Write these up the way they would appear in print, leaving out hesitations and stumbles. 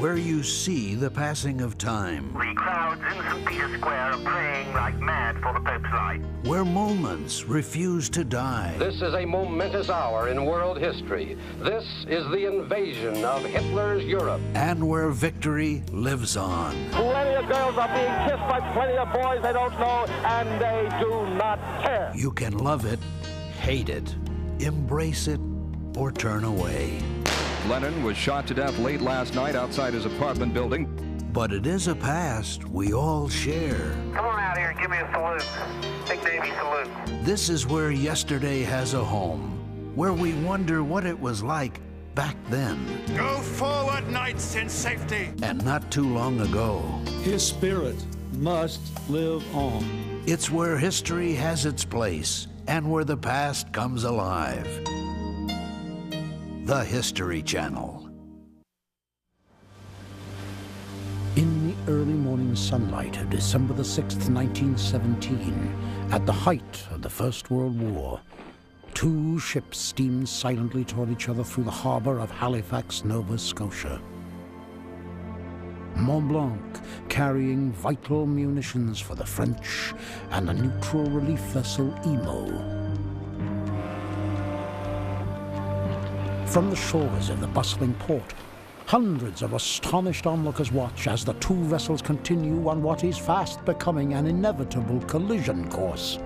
where you see the passing of time. The crowds in St. Peter's Square are praying like mad for the Pope's life. Where moments refuse to die. This is a momentous hour in world history. This is the invasion of Hitler's Europe. And where victory lives on. Plenty of girls are being kissed by plenty of boys they don't know, and they do not care. You can love it, hate it, embrace it, or turn away. Lenin was shot to death late last night outside his apartment building. But it is a past we all share. Come on out here and give me a salute. Big Navy salute. This is where yesterday has a home, where we wonder what it was like back then. Go forward, knights, in safety. And not too long ago. His spirit must live on. It's where history has its place and where the past comes alive. The History Channel. In the early morning sunlight of December the 6th, 1917, at the height of the First World War, two ships steamed silently toward each other through the harbor of Halifax, Nova Scotia. Mont Blanc, carrying vital munitions for the French, and a neutral relief vessel, Emo. From the shores of the bustling port, hundreds of astonished onlookers watch as the two vessels continue on what is fast becoming an inevitable collision course.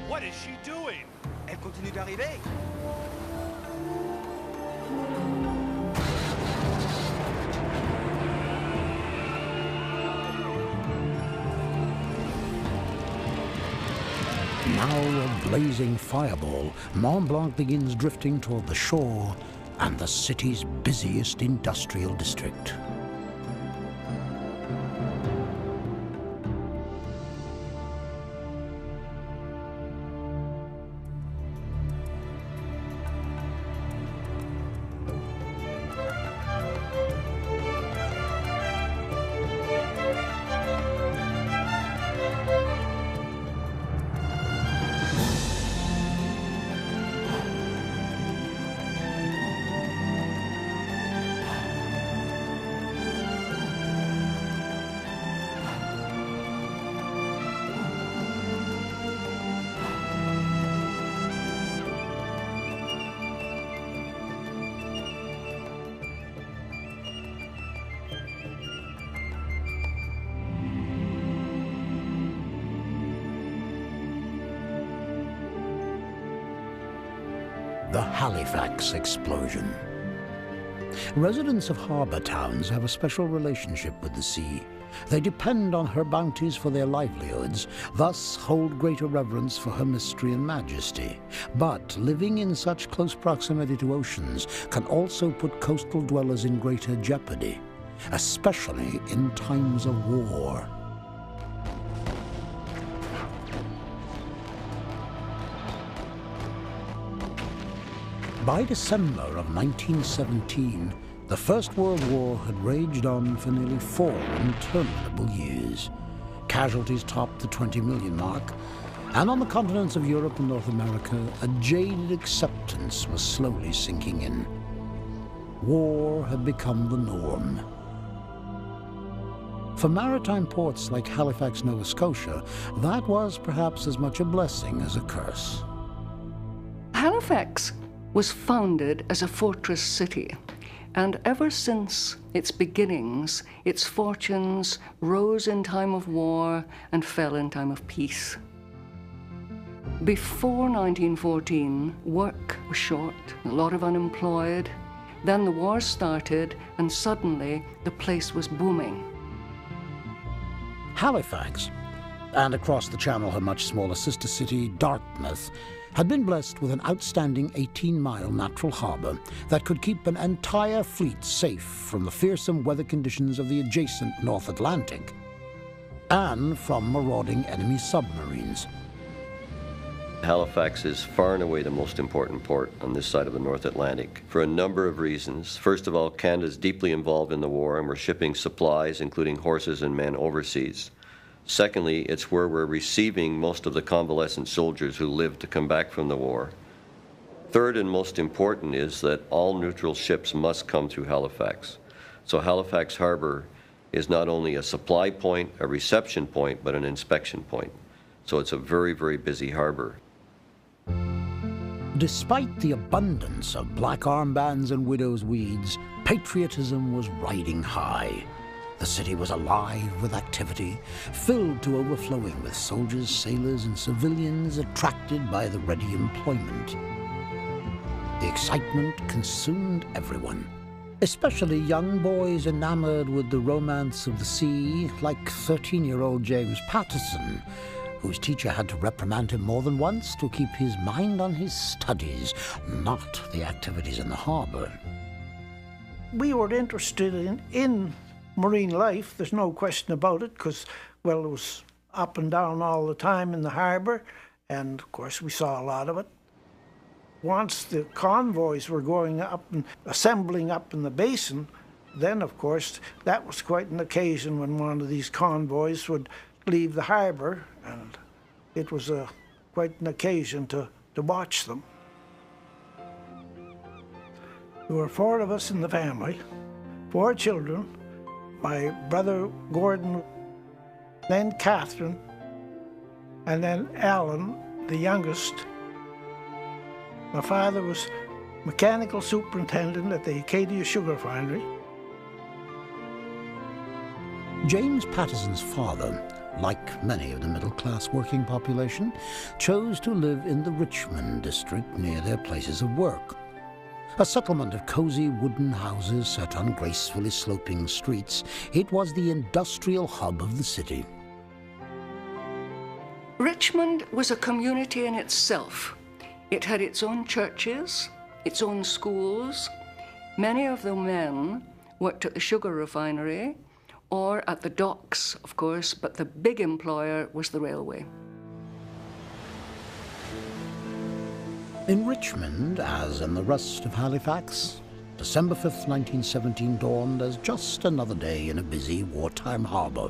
What is she doing? Elle continue d'arriver. Now a blazing fireball, Mont Blanc begins drifting toward the shore and the city's busiest industrial district. The Halifax explosion. Residents of harbour towns have a special relationship with the sea. They depend on her bounties for their livelihoods, thus hold greater reverence for her mystery and majesty. But living in such close proximity to oceans can also put coastal dwellers in greater jeopardy, especially in times of war. By December of 1917, the First World War had raged on for nearly 4 interminable years. Casualties topped the 20 million mark, and on the continents of Europe and North America, a jaded acceptance was slowly sinking in. War had become the norm. For maritime ports like Halifax, Nova Scotia, that was perhaps as much a blessing as a curse. Halifax was founded as a fortress city, and ever since its beginnings, its fortunes rose in time of war and fell in time of peace. Before 1914, work was short, a lot of unemployed. Then the war started, and suddenly the place was booming. Halifax, and across the channel her much smaller sister city, Dartmouth, had been blessed with an outstanding 18-mile natural harbour that could keep an entire fleet safe from the fearsome weather conditions of the adjacent North Atlantic and from marauding enemy submarines. Halifax is far and away the most important port on this side of the North Atlantic for a number of reasons. First of all, Canada is deeply involved in the war, and we're shipping supplies, including horses and men, overseas. Secondly, it's where we're receiving most of the convalescent soldiers who live to come back from the war. Third and most important is that all neutral ships must come through Halifax. So Halifax Harbor is not only a supply point, a reception point, but an inspection point. So it's a very, very busy harbor. Despite the abundance of black armbands and widow's weeds, patriotism was riding high. The city was alive with activity, filled to overflowing with soldiers, sailors, and civilians attracted by the ready employment. The excitement consumed everyone, especially young boys enamored with the romance of the sea, like 13-year-old James Patterson, whose teacher had to reprimand him more than once to keep his mind on his studies, not the activities in the harbor. We were interested in marine life, there's no question about it, because, well, it was up and down all the time in the harbor, and of course we saw a lot of it. Once the convoys were going up and assembling up in the basin, then of course that was quite an occasion when one of these convoys would leave the harbor, and it was quite an occasion to watch them. There were 4 of us in the family, 4 children, my brother Gordon, then Catherine, and then Alan, the youngest. My father was mechanical superintendent at the Acadia Sugar Refinery. James Patterson's father, like many of the middle-class working population, chose to live in the Richmond district near their places of work. A settlement of cozy wooden houses set on gracefully sloping streets, it was the industrial hub of the city. Richmond was a community in itself. It had its own churches, its own schools. Many of the men worked at the sugar refinery or at the docks, of course, but the big employer was the railway. In Richmond, as in the rest of Halifax, December 5th, 1917 dawned as just another day in a busy wartime harbor.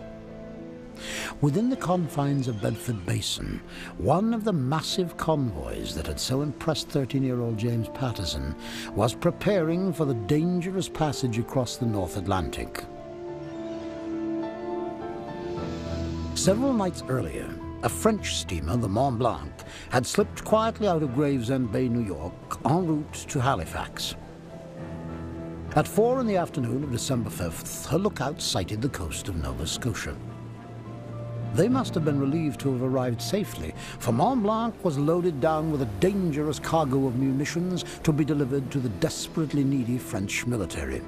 Within the confines of Bedford Basin, one of the massive convoys that had so impressed 13-year-old James Patterson was preparing for the dangerous passage across the North Atlantic. Several nights earlier, a French steamer, the Mont Blanc, had slipped quietly out of Gravesend Bay, New York, en route to Halifax. At 4 in the afternoon of December 5th, her lookout sighted the coast of Nova Scotia. They must have been relieved to have arrived safely, for Mont Blanc was loaded down with a dangerous cargo of munitions to be delivered to the desperately needy French military.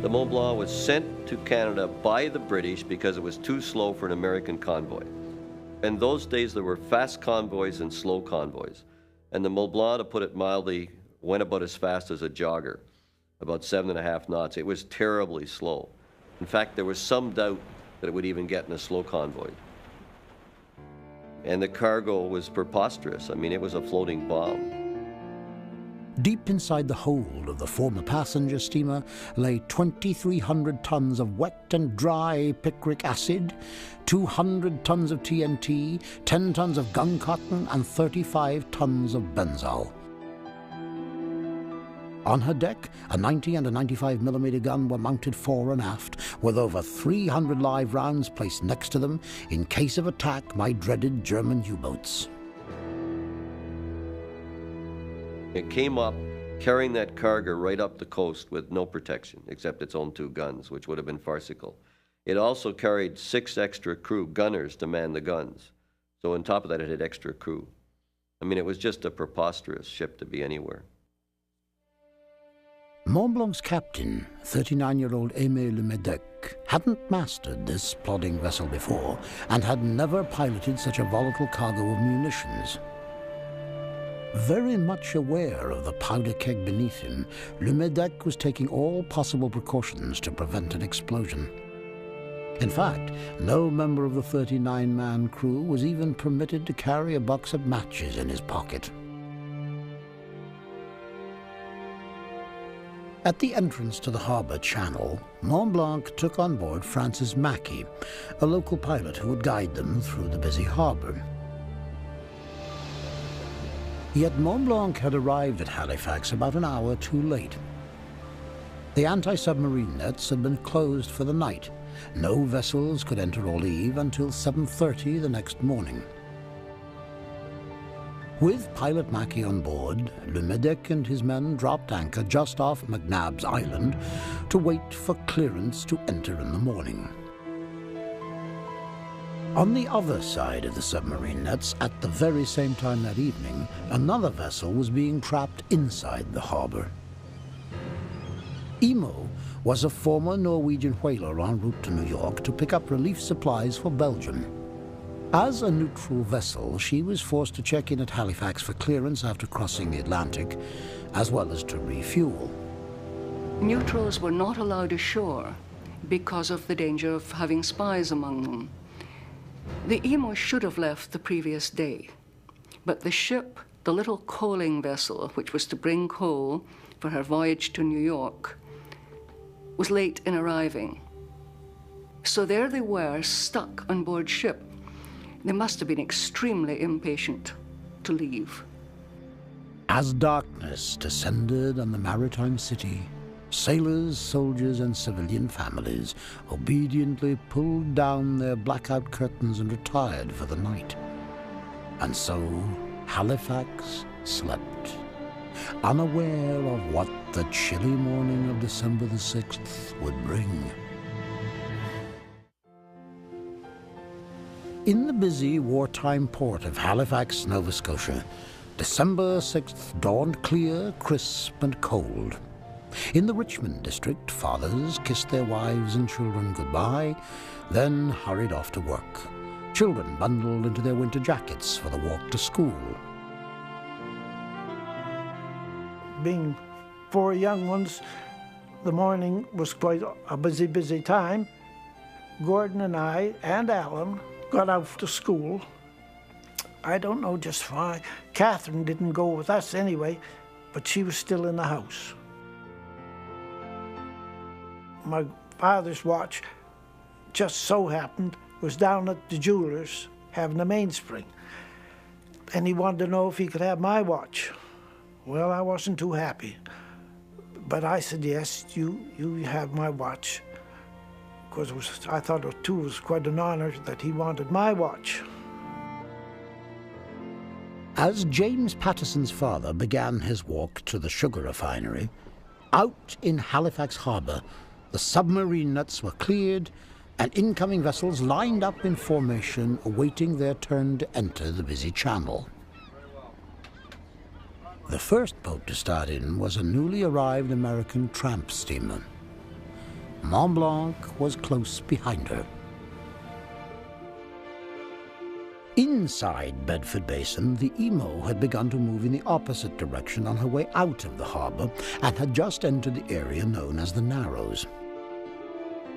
The Mont Blanc was sent to Canada by the British because it was too slow for an American convoy. In those days, there were fast convoys and slow convoys. And the Mont Blanc, to put it mildly, went about as fast as a jogger, about 7.5 knots. It was terribly slow. In fact, there was some doubt that it would even get in a slow convoy. And the cargo was preposterous. I mean, it was a floating bomb. Deep inside the hold of the former passenger steamer lay 2,300 tons of wet and dry picric acid, 200 tons of TNT, 10 tons of gun cotton, and 35 tons of benzol. On her deck, a 90 and a 95mm gun were mounted fore and aft, with over 300 live rounds placed next to them in case of attack by dreaded German U-boats. It came up carrying that cargo right up the coast with no protection, except its own 2 guns, which would have been farcical. It also carried 6 extra crew, gunners, to man the guns. So on top of that, it had extra crew. I mean, it was just a preposterous ship to be anywhere. Mont Blanc's captain, 39-year-old Aimé Le Médec, hadn't mastered this plodding vessel before and had never piloted such a volatile cargo of munitions. Very much aware of the powder keg beneath him, Le Médec was taking all possible precautions to prevent an explosion. In fact, no member of the 39-man crew was even permitted to carry a box of matches in his pocket. At the entrance to the harbour channel, Mont Blanc took on board Francis Mackey, a local pilot who would guide them through the busy harbour. Yet Mont Blanc had arrived at Halifax about an hour too late. The anti-submarine nets had been closed for the night. No vessels could enter or leave until 7:30 the next morning. With pilot Mackey on board, Le Medec and his men dropped anchor just off McNabb's Island to wait for clearance to enter in the morning. On the other side of the submarine nets, at the very same time that evening, another vessel was being trapped inside the harbor. Emo was a former Norwegian whaler en route to New York to pick up relief supplies for Belgium. As a neutral vessel, she was forced to check in at Halifax for clearance after crossing the Atlantic, as well as to refuel. Neutrals were not allowed ashore because of the danger of having spies among them. The Emo should have left the previous day, but the ship, the little coaling vessel, which was to bring coal for her voyage to New York, was late in arriving. So there they were, stuck on board ship. They must have been extremely impatient to leave. As darkness descended on the maritime city, sailors, soldiers, and civilian families obediently pulled down their blackout curtains and retired for the night. And so Halifax slept, unaware of what the chilly morning of December the 6th would bring. In the busy wartime port of Halifax, Nova Scotia, December 6th dawned clear, crisp, and cold. In the Richmond district, fathers kissed their wives and children goodbye, then hurried off to work. Children bundled into their winter jackets for the walk to school. Being 4 young ones, the morning was quite a busy time. Gordon and I and Alan got out to school. I don't know just why. Catherine didn't go with us anyway, but she was still in the house. My father's watch just so happened was down at the jeweler's having a mainspring, and he wanted to know if he could have my watch. Well, I wasn't too happy, but I said, yes, you have my watch, because I thought it too was quite an honor that he wanted my watch. As James Patterson's father began his walk to the sugar refinery, out in Halifax Harbor, the submarine nets were cleared and incoming vessels lined up in formation awaiting their turn to enter the busy channel. The first boat to start in was a newly arrived American tramp steamer. Mont Blanc was close behind her. Inside Bedford Basin, the Emo had begun to move in the opposite direction on her way out of the harbor and had just entered the area known as the Narrows.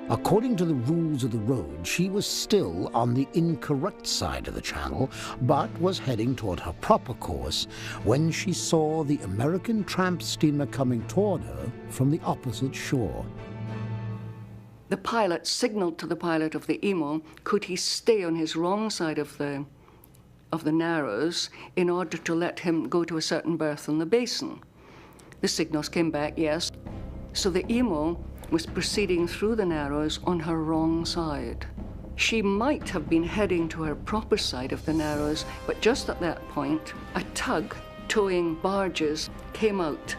According to the rules of the road, she was still on the incorrect side of the channel, but was heading toward her proper course when she saw the American tramp steamer coming toward her from the opposite shore. The pilot signaled to the pilot of the Emo, could he stay on his wrong side of the Narrows in order to let him go to a certain berth in the basin. The signals came back, yes. So the Emo was proceeding through the Narrows on her wrong side. She might have been heading to her proper side of the Narrows, but just at that point, a tug towing barges came out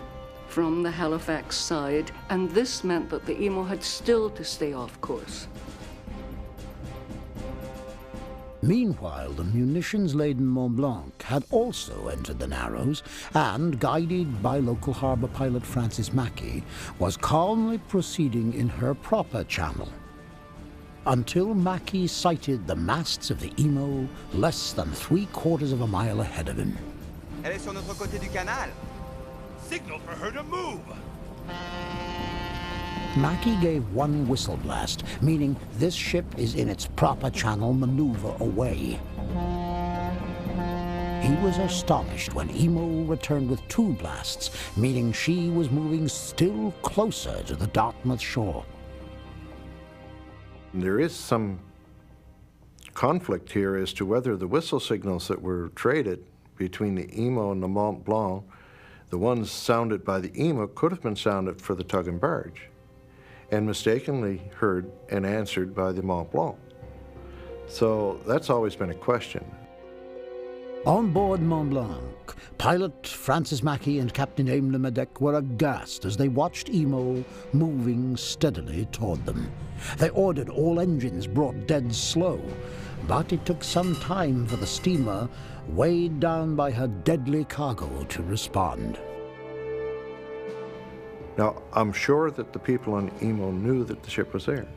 from the Halifax side, and this meant that the Emo had still to stay off course. Meanwhile, the munitions-laden Mont Blanc had also entered the Narrows and, guided by local harbor pilot Francis Mackey, was calmly proceeding in her proper channel, until Mackey sighted the masts of the Emo less than 3/4 of a mile ahead of him. Elle est sur notre côté du canal. Signal for her to move. Mackey gave one whistle blast, meaning this ship is in its proper channel, maneuver away. He was astonished when Emo returned with 2 blasts, meaning she was moving still closer to the Dartmouth shore. There is some conflict here as to whether the whistle signals that were traded between the Emo and the Mont Blanc, the ones sounded by the Emo could have been sounded for the tug and barge, and mistakenly heard and answered by the Mont Blanc. So that's always been a question. On board Mont Blanc, pilot Francis Mackey and Captain Aim Le Medec were aghast as they watched Emo moving steadily toward them. They ordered all engines brought dead slow, but it took some time for the steamer, weighed down by her deadly cargo, to respond. Now, I'm sure that the people on Emo knew that the ship was there,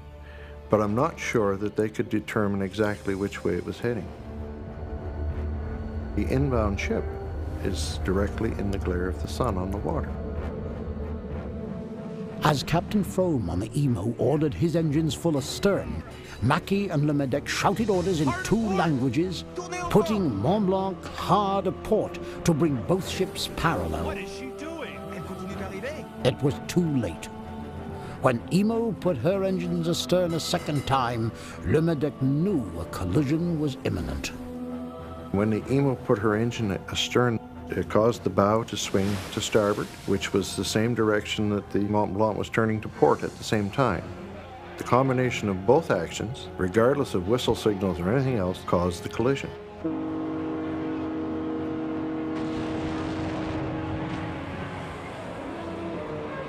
but I'm not sure that they could determine exactly which way it was heading. The inbound ship is directly in the glare of the sun on the water. As Captain Frome on the Emo ordered his engines full astern, Mackey and Le Medec shouted orders in 2 languages, putting Mont Blanc hard a port to bring both ships parallel. What is she doing? It was too late. When Emo put her engines astern a second time, Le Medec knew a collision was imminent. When the Emo put her engine astern, it caused the bow to swing to starboard, which was the same direction that the Mont Blanc was turning to port at the same time. The combination of both actions, regardless of whistle signals or anything else, caused the collision.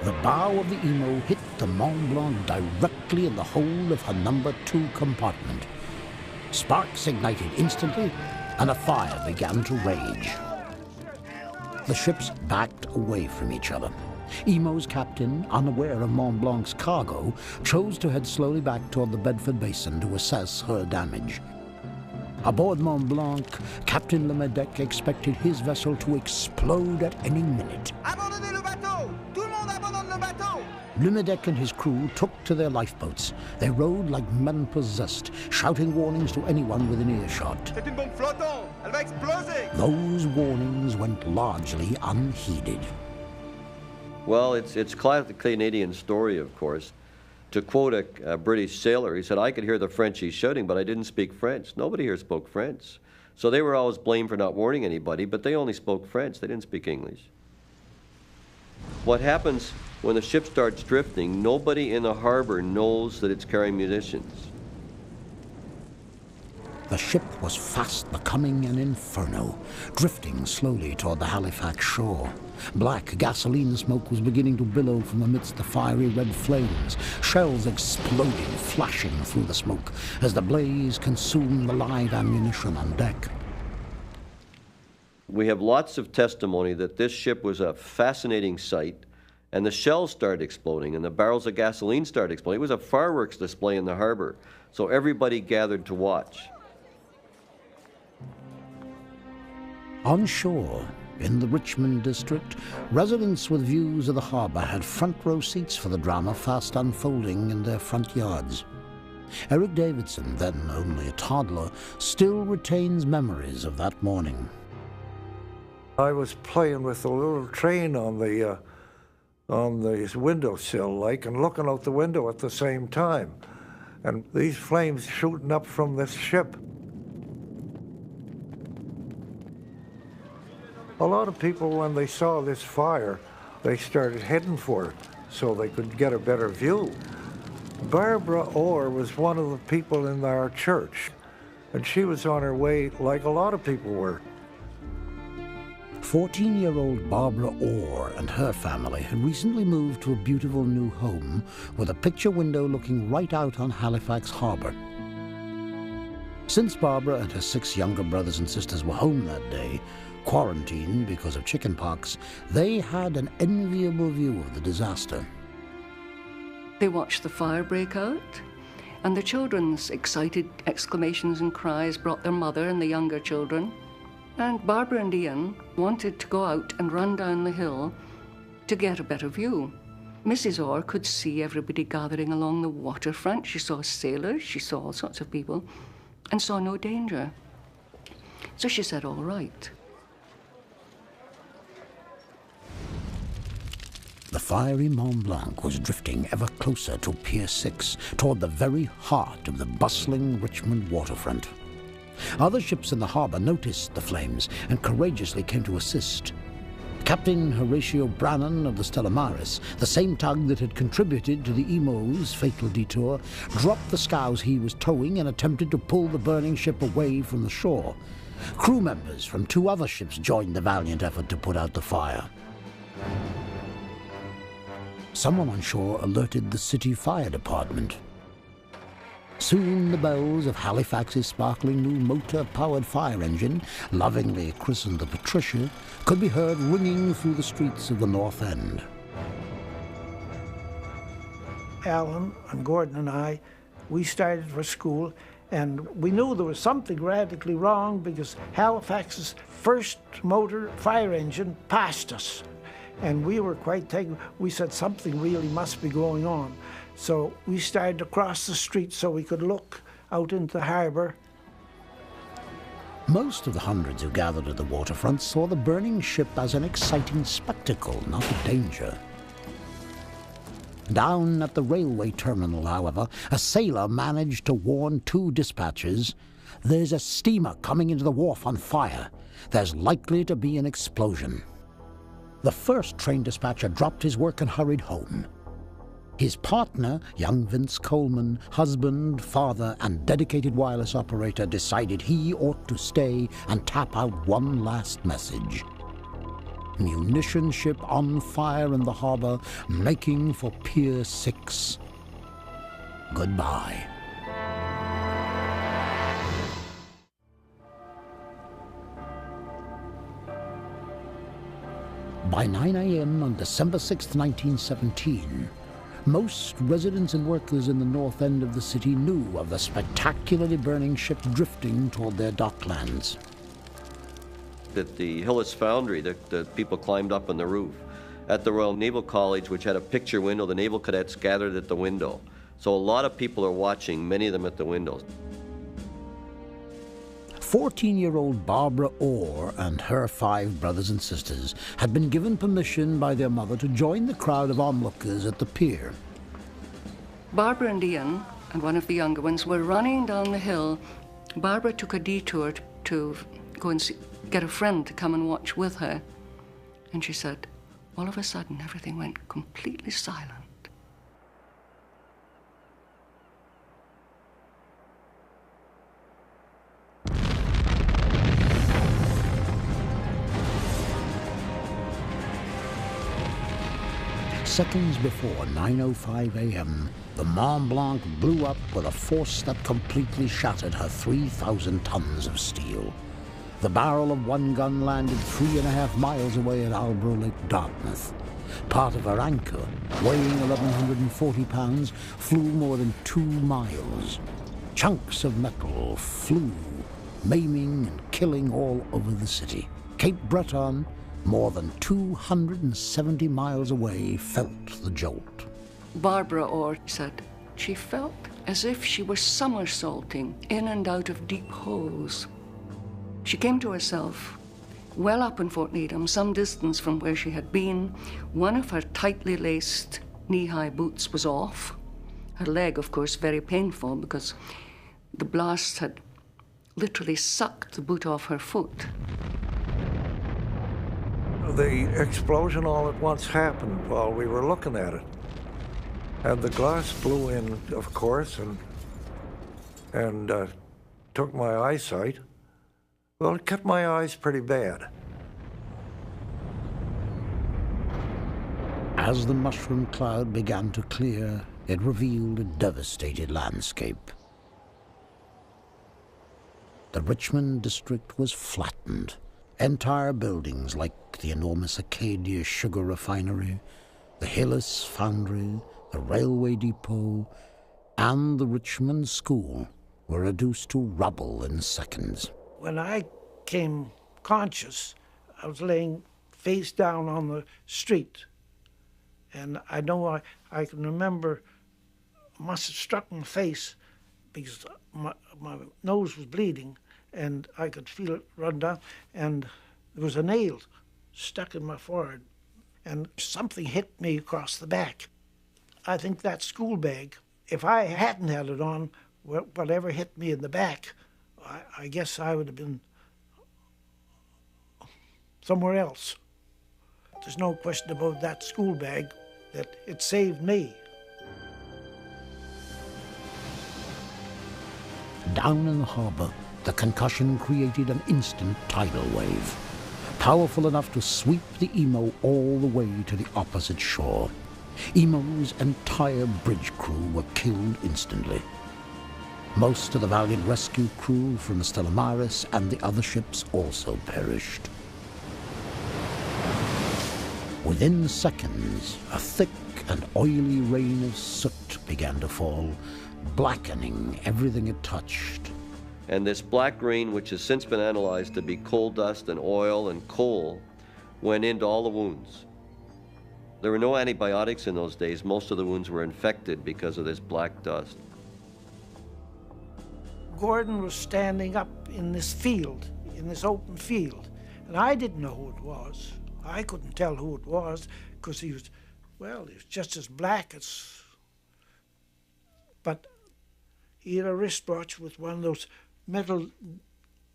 The bow of the Emo hit the Mont Blanc directly in the hole of her number 2 compartment. Sparks ignited instantly, and a fire began to rage. The ships backed away from each other. Emo's captain, unaware of Mont Blanc's cargo, chose to head slowly back toward the Bedford Basin to assess her damage. Aboard Mont Blanc, Captain Le Medec expected his vessel to explode at any minute. Abandonnez le bateau! Tout le monde abandonne le bateau! Le Medec and his crew took to their lifeboats. They rowed like men possessed, shouting warnings to anyone within earshot. C'est une bombe flottante! Elle va exploser! Those warnings went largely unheeded. Well, it's classic Canadian story, of course. To quote a British sailor, he said, "I could hear the Frenchies shouting, but I didn't speak French." Nobody here spoke French. So they were always blamed for not warning anybody, but they only spoke French. They didn't speak English. What happens when the ship starts drifting, nobody in the harbor knows that it's carrying munitions. The ship was fast becoming an inferno, drifting slowly toward the Halifax shore. Black gasoline smoke was beginning to billow from amidst the fiery red flames, shells exploding, flashing through the smoke as the blaze consumed the live ammunition on deck. We have lots of testimony that this ship was a fascinating sight, and the shells started exploding, and the barrels of gasoline started exploding. It was a fireworks display in the harbor, so everybody gathered to watch. On shore, in the Richmond district, residents with views of the harbor had front row seats for the drama fast unfolding in their front yards. Eric Davidson, then only a toddler, still retains memories of that morning. I was playing with a little train on the windowsill, like, and looking out the window at the same time, and these flames shooting up from this ship. A lot of people, when they saw this fire, they started heading for it so they could get a better view. Barbara Orr was one of the people in our church, and she was on her way like a lot of people were. 14-year-old Barbara Orr and her family had recently moved to a beautiful new home with a picture window looking right out on Halifax Harbor. Since Barbara and her 6 younger brothers and sisters were home that day, quarantined because of chickenpox, they had an enviable view of the disaster. They watched the fire break out, and the children's excited exclamations and cries brought their mother and the younger children. And Barbara and Ian wanted to go out and run down the hill to get a better view. Mrs. Orr could see everybody gathering along the waterfront. She saw sailors, she saw all sorts of people, and saw no danger. So she said, all right. The fiery Mont Blanc was drifting ever closer to Pier 6, toward the very heart of the bustling Richmond waterfront. Other ships in the harbour noticed the flames and courageously came to assist. Captain Horatio Brannan of the Stella Maris, the same tug that had contributed to the Emo's fatal detour, dropped the scows he was towing and attempted to pull the burning ship away from the shore. Crew members from 2 other ships joined the valiant effort to put out the fire. Someone on shore alerted the city fire department. Soon the bells of Halifax's sparkling new motor-powered fire engine, lovingly christened the Patricia, could be heard ringing through the streets of the North End. Alan and Gordon and I, we started for school, and we knew there was something radically wrong because Halifax's first motor fire engine passed us. And we were quite taken. We said something really must be going on. So we started to cross the street so we could look out into the harbour. Most of the hundreds who gathered at the waterfront saw the burning ship as an exciting spectacle, not a danger. Down at the railway terminal, however, a sailor managed to warn 2 dispatchers, "There's a steamer coming into the wharf on fire. There's likely to be an explosion." The first train dispatcher dropped his work and hurried home. His partner, young Vince Coleman, husband, father, and dedicated wireless operator, decided he ought to stay and tap out one last message. Munition ship on fire in the harbour, making for Pier 6. Goodbye. By 9 a.m. on December 6, 1917, most residents and workers in the north end of the city knew of the spectacularly burning ship drifting toward their docklands. At the Hillis Foundry, the people climbed up on the roof. At the Royal Naval College, which had a picture window, the naval cadets gathered at the window. So a lot of people are watching, many of them at the windows. 14-year-old Barbara Orr and her 5 brothers and sisters had been given permission by their mother to join the crowd of onlookers at the pier. Barbara and Ian, and one of the younger ones, were running down the hill. Barbara took a detour to go and get a friend to come and watch with her. And she said, all of a sudden, everything went completely silent. Seconds before 9:05 a.m., the Mont Blanc blew up with a force that completely shattered her 3,000 tons of steel. The barrel of one gun landed 3.5 miles away at Albro Lake, Dartmouth. Part of her anchor, weighing 1,140 pounds, flew more than 2 miles. Chunks of metal flew, maiming and killing all over the city. Cape Breton, more than 270 miles away, felt the jolt. Barbara Orr said she felt as if she was somersaulting in and out of deep holes. She came to herself well up in Fort Needham, some distance from where she had been. One of her tightly laced knee-high boots was off. Her leg, of course, very painful because the blast had literally sucked the boot off her foot. The explosion all at once happened while we were looking at it. And the glass blew in, of course, and took my eyesight. Well, it cut my eyes pretty bad. As the mushroom cloud began to clear, it revealed a devastated landscape. The Richmond district was flattened. Entire buildings like the enormous Acadia sugar refinery, the Hillis Foundry, the railway depot, and the Richmond School were reduced to rubble in seconds. When I came conscious, I was laying face down on the street. And I know I can remember, I must have struck my face because my nose was bleeding and I could feel it run down. And there was a nail stuck in my forehead and something hit me across the back. I think that school bag, if I hadn't had it on, whatever hit me in the back I guess I would have been somewhere else. There's no question about that school bag, that it saved me. Down in the harbour, the concussion created an instant tidal wave, powerful enough to sweep the Emo all the way to the opposite shore. Emo's entire bridge crew were killed instantly. Most of the valiant rescue crew from the Stella Maris and the other ships also perished. Within seconds, a thick and oily rain of soot began to fall, blackening everything it touched. And this black rain, which has since been analyzed to be coal dust and oil and coal, went into all the wounds. There were no antibiotics in those days. Most of the wounds were infected because of this black dust. Gordon was standing up in this field, in this open field, and I didn't know who it was. I couldn't tell who it was because he was just as black as... But he had a wristwatch with one of those metal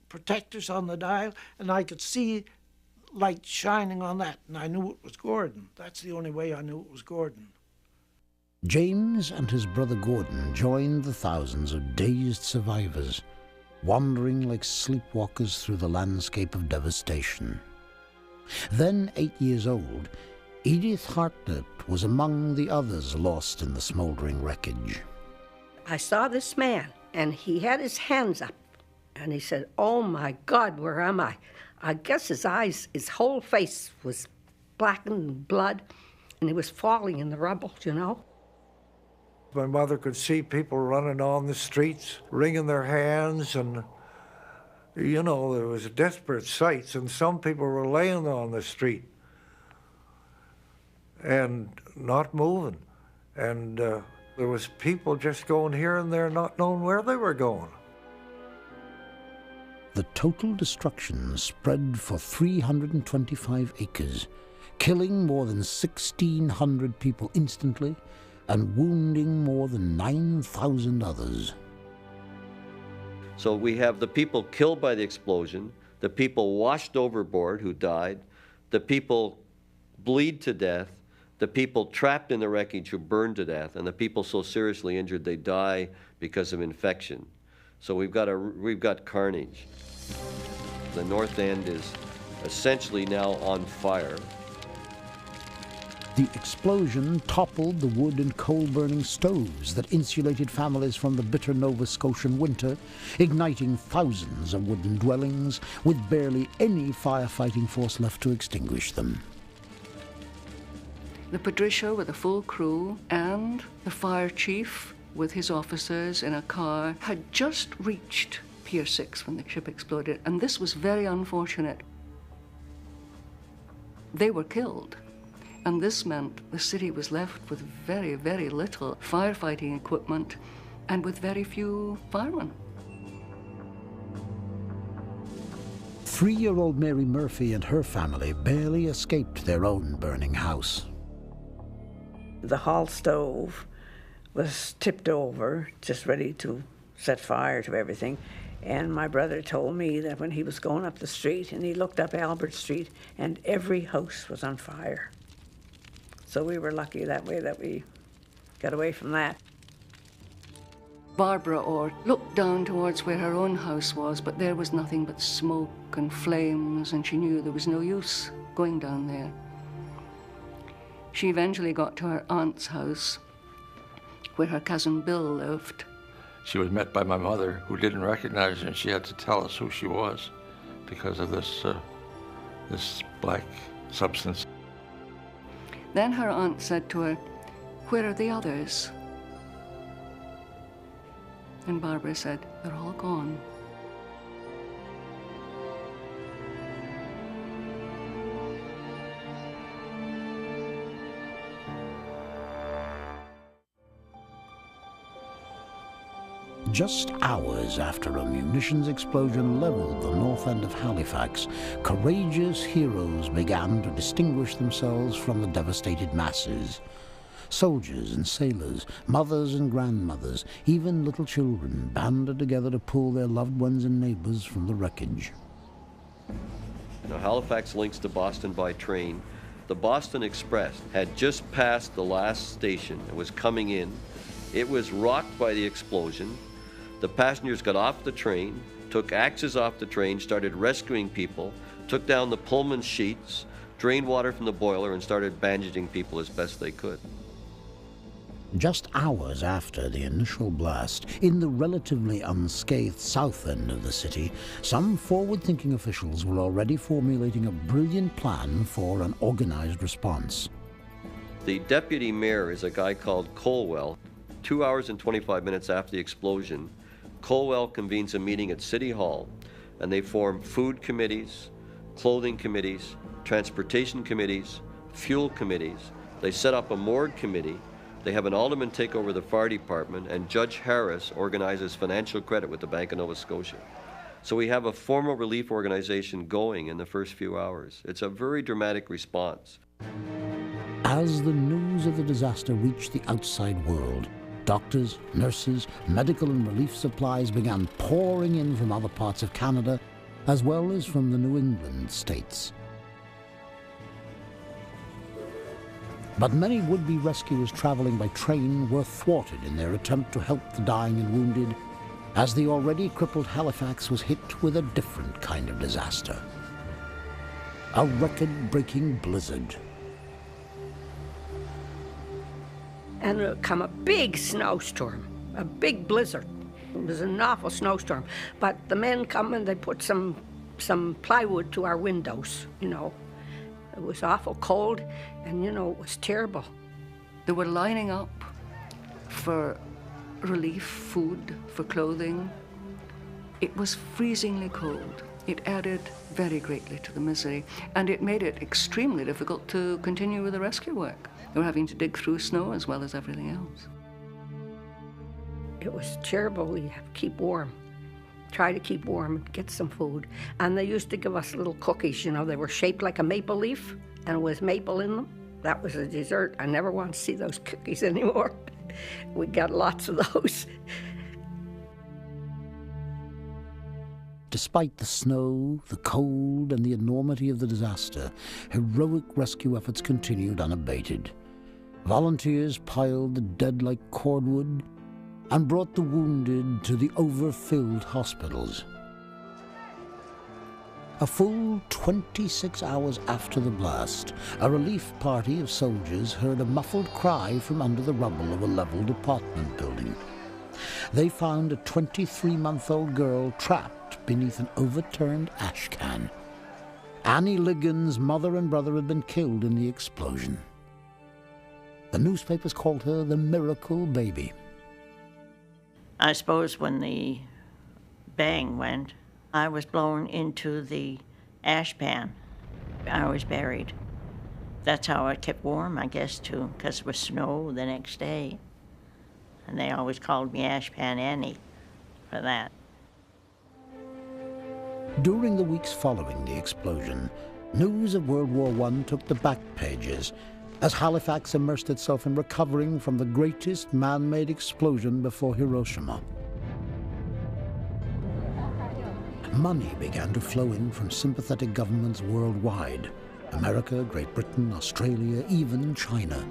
protectors on the dial, and I could see light shining on that, and I knew it was Gordon. That's the only way I knew it was Gordon. James and his brother Gordon joined the thousands of dazed survivors, wandering like sleepwalkers through the landscape of devastation. Then, 8 years old, Edith Hartnett was among the others lost in the smoldering wreckage. I saw this man, and he had his hands up, and he said, "Oh my God, where am I?" I guess his eyes, his whole face was blackened in blood, and he was falling in the rubble, you know. My mother could see people running on the streets, wringing their hands, and, you know, there was desperate sights, and some people were laying on the street and not moving. And there was people just going here and there, not knowing where they were going. The total destruction spread for 325 acres, killing more than 1,600 people instantly and wounding more than 9,000 others. So we have the people killed by the explosion, the people washed overboard who died, the people bleed to death, the people trapped in the wreckage who burned to death, and the people so seriously injured they die because of infection. So we've got carnage. The North End is essentially now on fire. The explosion toppled the wood and coal-burning stoves that insulated families from the bitter Nova Scotian winter, igniting thousands of wooden dwellings with barely any firefighting force left to extinguish them. The Patricia with a full crew and the fire chief with his officers in a car had just reached Pier 6 when the ship exploded, and this was very unfortunate. They were killed, and this meant the city was left with very, very little firefighting equipment and with very few firemen. 3-year-old Mary Murphy and her family barely escaped their own burning house. The hall stove was tipped over, just ready to set fire to everything. And my brother told me that when he was going up the street, and he looked up Albert Street, and every house was on fire. So we were lucky that way that we got away from that. Barbara Orr looked down towards where her own house was, but there was nothing but smoke and flames, and she knew there was no use going down there. She eventually got to her aunt's house, where her cousin Bill lived. She was met by my mother, who didn't recognize her, and she had to tell us who she was because of this black substance. Then her aunt said to her, "Where are the others?" And Barbara said, "They're all gone." Just hours after a munitions explosion leveled the north end of Halifax, courageous heroes began to distinguish themselves from the devastated masses. Soldiers and sailors, mothers and grandmothers, even little children banded together to pull their loved ones and neighbors from the wreckage. Now, Halifax links to Boston by train. The Boston Express had just passed the last station. It was coming in. It was rocked by the explosion. The passengers got off the train, took axes off the train, started rescuing people, took down the Pullman sheets, drained water from the boiler, and started bandaging people as best they could. Just hours after the initial blast, in the relatively unscathed south end of the city, some forward-thinking officials were already formulating a brilliant plan for an organized response. The deputy mayor is a guy called Colwell. 2 hours and 25 minutes after the explosion, Colwell convenes a meeting at City Hall, and they form food committees, clothing committees, transportation committees, fuel committees. They set up a morgue committee. They have an alderman take over the fire department, and Judge Harris organizes financial credit with the Bank of Nova Scotia. So we have a formal relief organization going in the first few hours. It's a very dramatic response. As the news of the disaster reached the outside world, doctors, nurses, medical and relief supplies began pouring in from other parts of Canada, as well as from the New England states. But many would-be rescuers traveling by train were thwarted in their attempt to help the dying and wounded, as the already crippled Halifax was hit with a different kind of disaster. A record-breaking blizzard. And it come a big snowstorm, a big blizzard. It was an awful snowstorm. But the men come and they put some plywood to our windows, you know. It was awful cold, and, you know, it was terrible. They were lining up for relief, food, for clothing. It was freezingly cold. It added very greatly to the misery, and it made it extremely difficult to continue with the rescue work. They were having to dig through snow as well as everything else. It was terrible. We have to keep warm. Try to keep warm and get some food. And they used to give us little cookies, you know, they were shaped like a maple leaf, and with maple in them. That was a dessert. I never want to see those cookies anymore. We got lots of those. Despite the snow, the cold, and the enormity of the disaster, heroic rescue efforts continued unabated. Volunteers piled the dead like cordwood and brought the wounded to the overfilled hospitals. A full 26 hours after the blast, a relief party of soldiers heard a muffled cry from under the rubble of a leveled apartment building. They found a 23-month-old girl trapped beneath an overturned ash can. Annie Ligon's mother and brother had been killed in the explosion. The newspapers called her the miracle baby. I suppose when the bang went, I was blown into the ash pan. I was buried. That's how I kept warm, I guess, too, because it was snow the next day. And they always called me Ash Pan Annie for that. During the weeks following the explosion, news of World War I took the back pages as Halifax immersed itself in recovering from the greatest man-made explosion before Hiroshima. Money began to flow in from sympathetic governments worldwide: America, Great Britain, Australia, even China.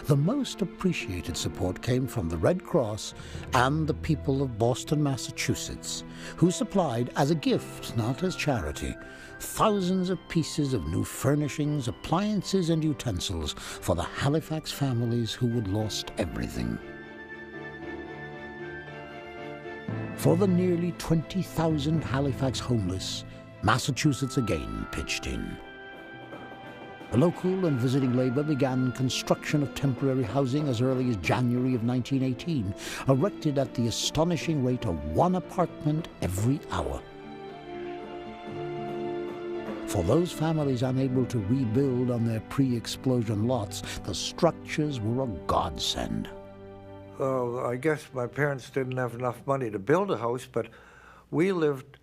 The most appreciated support came from the Red Cross and the people of Boston, Massachusetts, who supplied as a gift, not as charity, thousands of pieces of new furnishings, appliances, and utensils for the Halifax families who had lost everything. For the nearly 20,000 Halifax homeless, Massachusetts again pitched in. The local and visiting labor began construction of temporary housing as early as January of 1918, erected at the astonishing rate of 1 apartment every hour. For those families unable to rebuild on their pre-explosion lots, the structures were a godsend. I guess my parents didn't have enough money to build a house, but we lived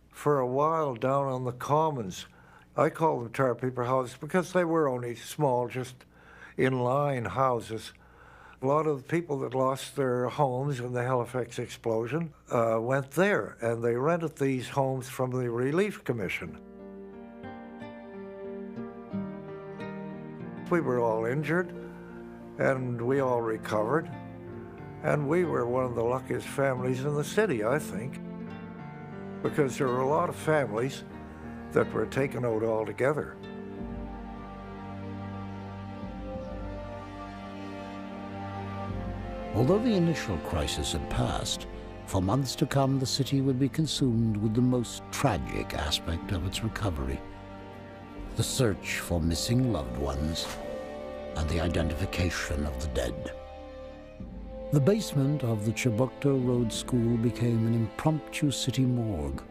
for a while down on the commons. I call them tar paper houses because they were only small, just in-line houses. A lot of the people that lost their homes in the Halifax explosion went there, and they rented these homes from the Relief Commission. We were all injured, and we all recovered, and we were one of the luckiest families in the city, I think, because there were a lot of families that were taken out altogether. Although the initial crisis had passed, for months to come the city would be consumed with the most tragic aspect of its recovery: the search for missing loved ones and the identification of the dead. The basement of the Chibukto Road School became an impromptu city morgue,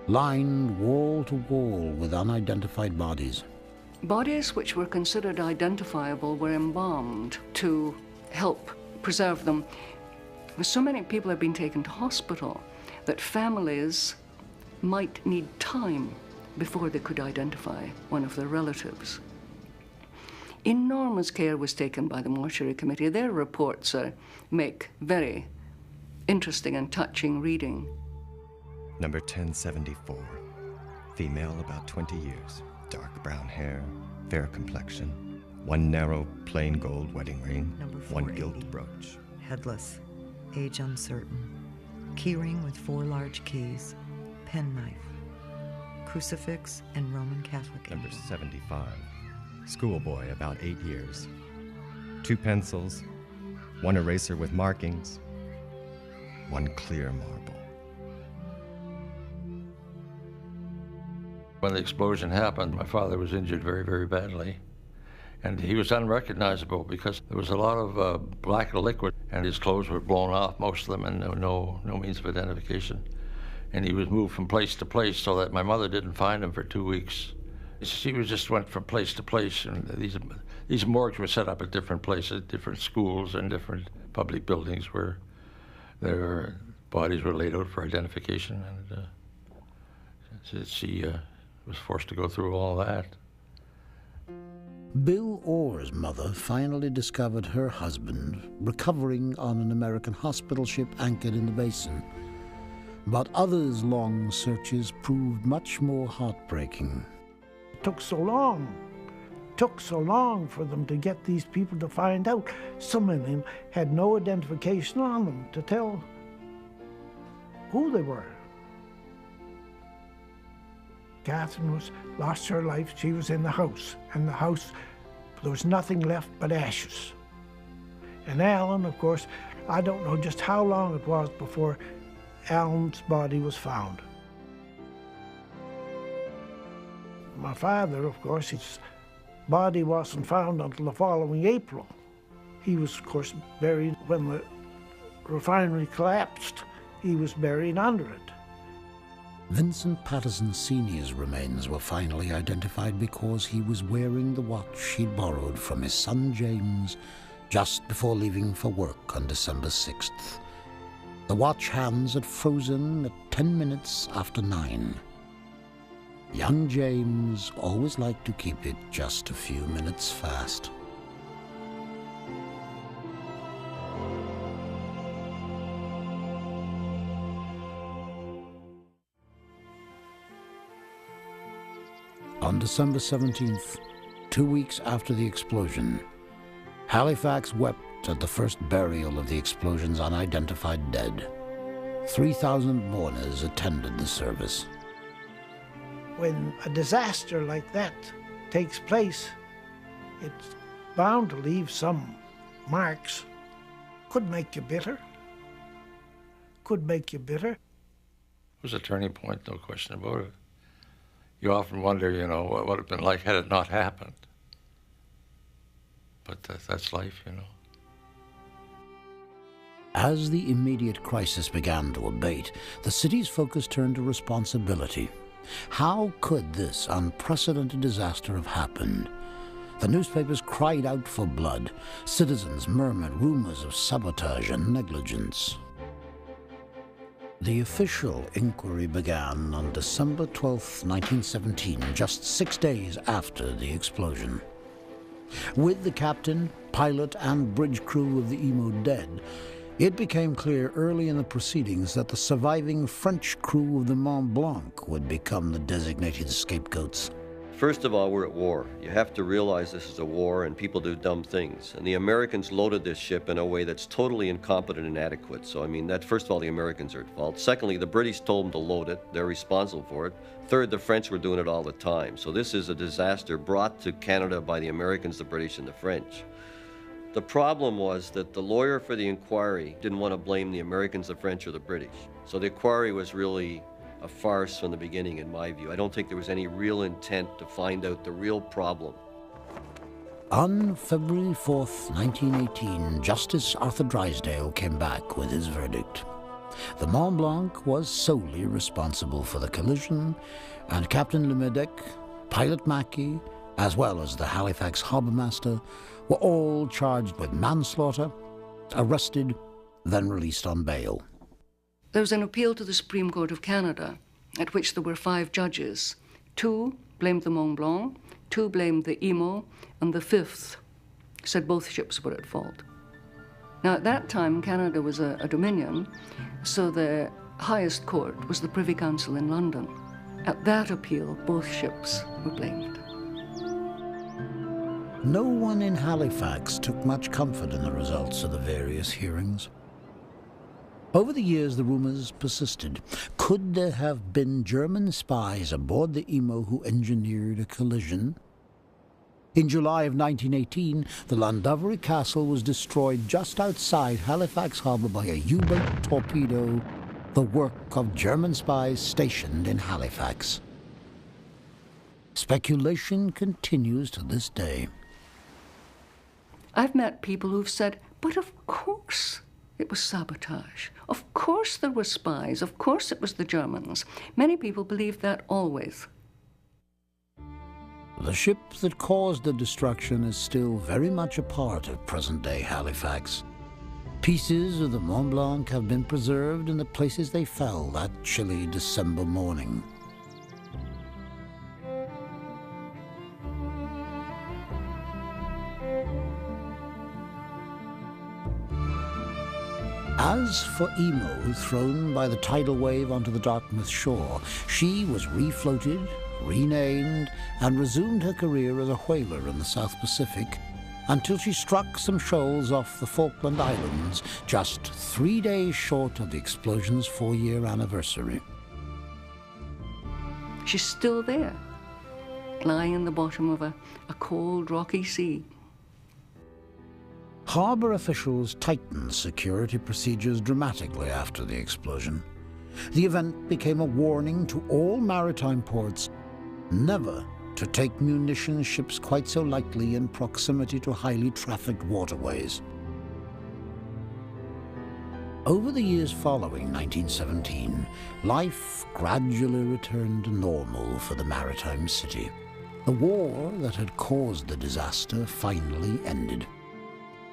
lined wall to wall with unidentified bodies. Bodies which were considered identifiable were embalmed to help preserve them. So many people have been taken to hospital that families might need time before they could identify one of their relatives. Enormous care was taken by the mortuary committee. Their reports make very interesting and touching reading. Number 1074, female about 20 years, dark brown hair, fair complexion, one narrow plain gold wedding ring, one gilt brooch. Headless, age uncertain, keyring with 4 large keys, penknife, crucifix and Roman Catholic. Number 75, schoolboy about 8 years, 2 pencils, 1 eraser with markings, 1 clear marble. When the explosion happened, my father was injured very, very badly. And he was unrecognizable because there was a lot of black liquid, and his clothes were blown off, most of them, and no means of identification. And he was moved from place to place so that my mother didn't find him for 2 weeks. She just went from place to place, and these morgues were set up at different places, different schools and different public buildings where their bodies were laid out for identification. And she was forced to go through all that. Bill Orr's mother finally discovered her husband recovering on an American hospital ship anchored in the basin. But others' long searches proved much more heartbreaking. It took so long for them to get these people to find out. Some of them had no identification on them to tell who they were. Catherine lost her life. She was in the house, and the house, there was nothing left but ashes. And Alan, of course, I don't know just how long it was before Alan's body was found. My father, of course, his body wasn't found until the following April. He was, of course, buried when the refinery collapsed. He was buried under it. Vincent Patterson Sr.'s remains were finally identified because he was wearing the watch he'd borrowed from his son James just before leaving for work on December 6th. The watch hands had frozen at 10 minutes after 9. Young James always liked to keep it just a few minutes fast. On December 17th, 2 weeks after the explosion, Halifax wept at the first burial of the explosion's unidentified dead. 3,000 mourners attended the service. When a disaster like that takes place, it's bound to leave some marks. Could make you bitter. Could make you bitter. It was a turning point, no question about it. You often wonder, what would have been like had it not happened. But that's life, As the immediate crisis began to abate, the city's focus turned to responsibility. How could this unprecedented disaster have happened? The newspapers cried out for blood. Citizens murmured rumors of sabotage and negligence. The official inquiry began on December 12, 1917, just 6 days after the explosion. With the captain, pilot, and bridge crew of the Emo dead, it became clear early in the proceedings that the surviving French crew of the Mont Blanc would become the designated scapegoats. First of all, we're at war. You have to realize this is a war and people do dumb things. And the Americans loaded this ship in a way that's totally incompetent and inadequate. So, I mean, that first of all, the Americans are at fault. Secondly, the British told them to load it. They're responsible for it. Third, the French were doing it all the time. So this is a disaster brought to Canada by the Americans, the British, and the French. The problem was that the lawyer for the inquiry didn't want to blame the Americans, the French, or the British. So the inquiry was really a farce from the beginning, in my view. I don't think there was any real intent to find out the real problem. On February 4th, 1918, Justice Arthur Drysdale came back with his verdict. The Mont Blanc was solely responsible for the collision, and Captain Lemedec, Pilot Mackey, as well as the Halifax harbourmaster, were all charged with manslaughter, arrested, then released on bail. There was an appeal to the Supreme Court of Canada, at which there were 5 judges. 2 blamed the Mont Blanc, 2 blamed the Emo, and the 5th said both ships were at fault. Now, at that time, Canada was a dominion, so the highest court was the Privy Council in London. At that appeal, both ships were blamed. No one in Halifax took much comfort in the results of the various hearings. Over the years, the rumors persisted. Could there have been German spies aboard the Emo who engineered a collision? In July of 1918, the Llandovery Castle was destroyed just outside Halifax Harbour by a U-boat torpedo, the work of German spies stationed in Halifax. Speculation continues to this day. I've met people who've said, but of course it was sabotage. Of course there were spies. Of course it was the Germans. Many people believed that always. The ship that caused the destruction is still very much a part of present-day Halifax. Pieces of the Mont Blanc have been preserved in the places they fell that chilly December morning. As for Emo, thrown by the tidal wave onto the Dartmouth shore, she was refloated, renamed, and resumed her career as a whaler in the South Pacific until she struck some shoals off the Falkland Islands just 3 days short of the explosion's 4-year anniversary. She's still there, lying in the bottom of a cold, rocky sea. Harbour officials tightened security procedures dramatically after the explosion. The event became a warning to all maritime ports never to take munitions ships quite so lightly in proximity to highly trafficked waterways. Over the years following 1917, life gradually returned to normal for the maritime city. The war that had caused the disaster finally ended.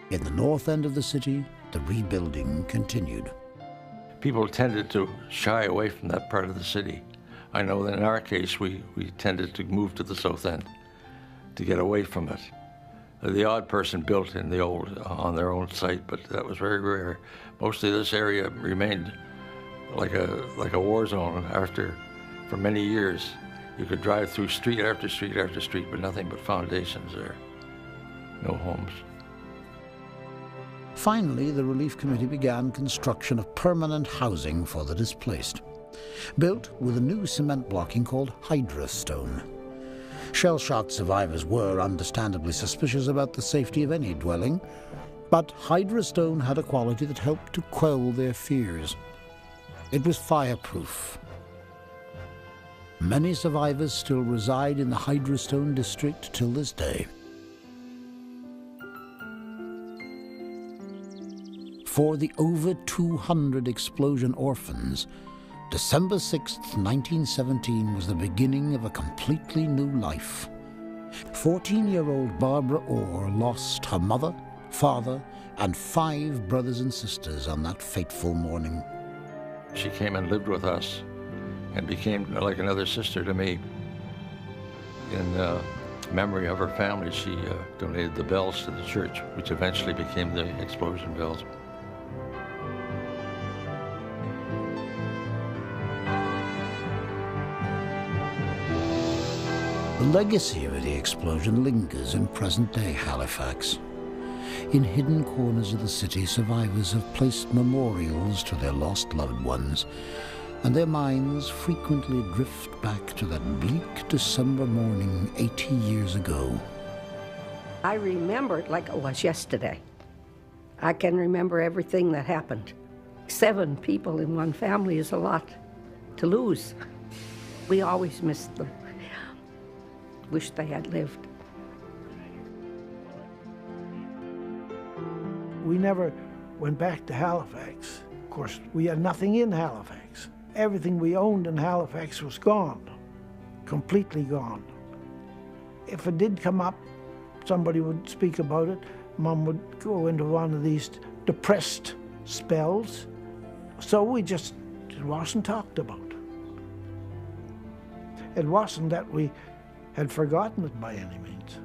In the north end of the city, the rebuilding continued. People tended to shy away from that part of the city. I know that in our case, we tended to move to the south end to get away from it. The odd person built in the old, on their own site, but that was very rare. Mostly this area remained like a war zone for many years. You could drive through street after street after street, but nothing but foundations there, no homes. Finally, the Relief Committee began construction of permanent housing for the displaced, built with a new cement blocking called Hydra stone. Shell-shocked survivors were understandably suspicious about the safety of any dwelling, but Hydra stone had a quality that helped to quell their fears. It was fireproof. Many survivors still reside in the Hydra stone district till this day. For the over 200 explosion orphans, December 6, 1917 was the beginning of a completely new life. 14-year-old Barbara Orr lost her mother, father, and 5 brothers and sisters on that fateful morning. She came and lived with us and became like another sister to me. In memory of her family, she donated the bells to the church, which eventually became the explosion bells. The legacy of the explosion lingers in present-day Halifax. In hidden corners of the city, survivors have placed memorials to their lost loved ones, and their minds frequently drift back to that bleak December morning 80 years ago. I remember it like it was yesterday. I can remember everything that happened. 7 people in one family is a lot to lose. We always missed them. Wish they had lived. We never went back to Halifax. Of course, we had nothing in Halifax. Everything we owned in Halifax was gone, completely gone. If it did come up, somebody would speak about it. Mom would go into one of these depressed spells. So it wasn't talked about. It wasn't that we had forgotten it by any means.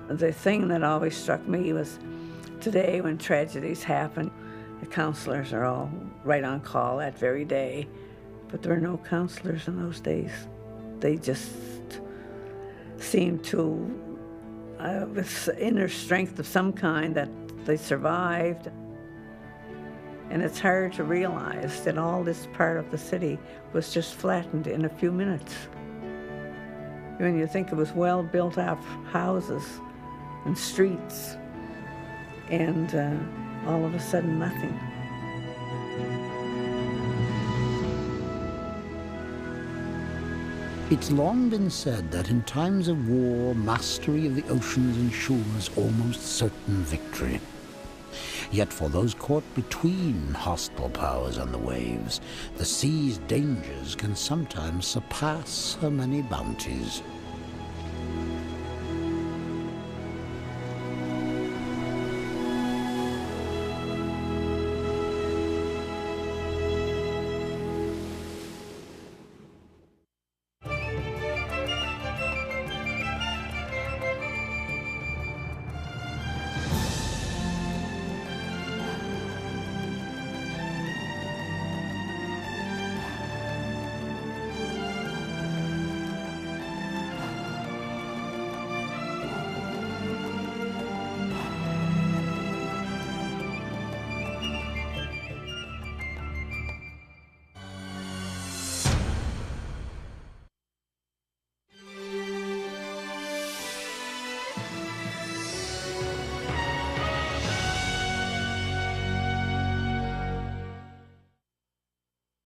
The thing that always struck me was today when tragedies happen, the counselors are all right on call that very day, but there were no counselors in those days. They just seemed to, with inner strength of some kind, that they survived. And it's hard to realize that all this part of the city was just flattened in a few minutes. When you think it was well built up houses and streets, and all of a sudden nothing. It's long been said that in times of war, mastery of the oceans ensures almost certain victory. Yet for those caught between hostile powers and the waves, the sea's dangers can sometimes surpass her many bounties.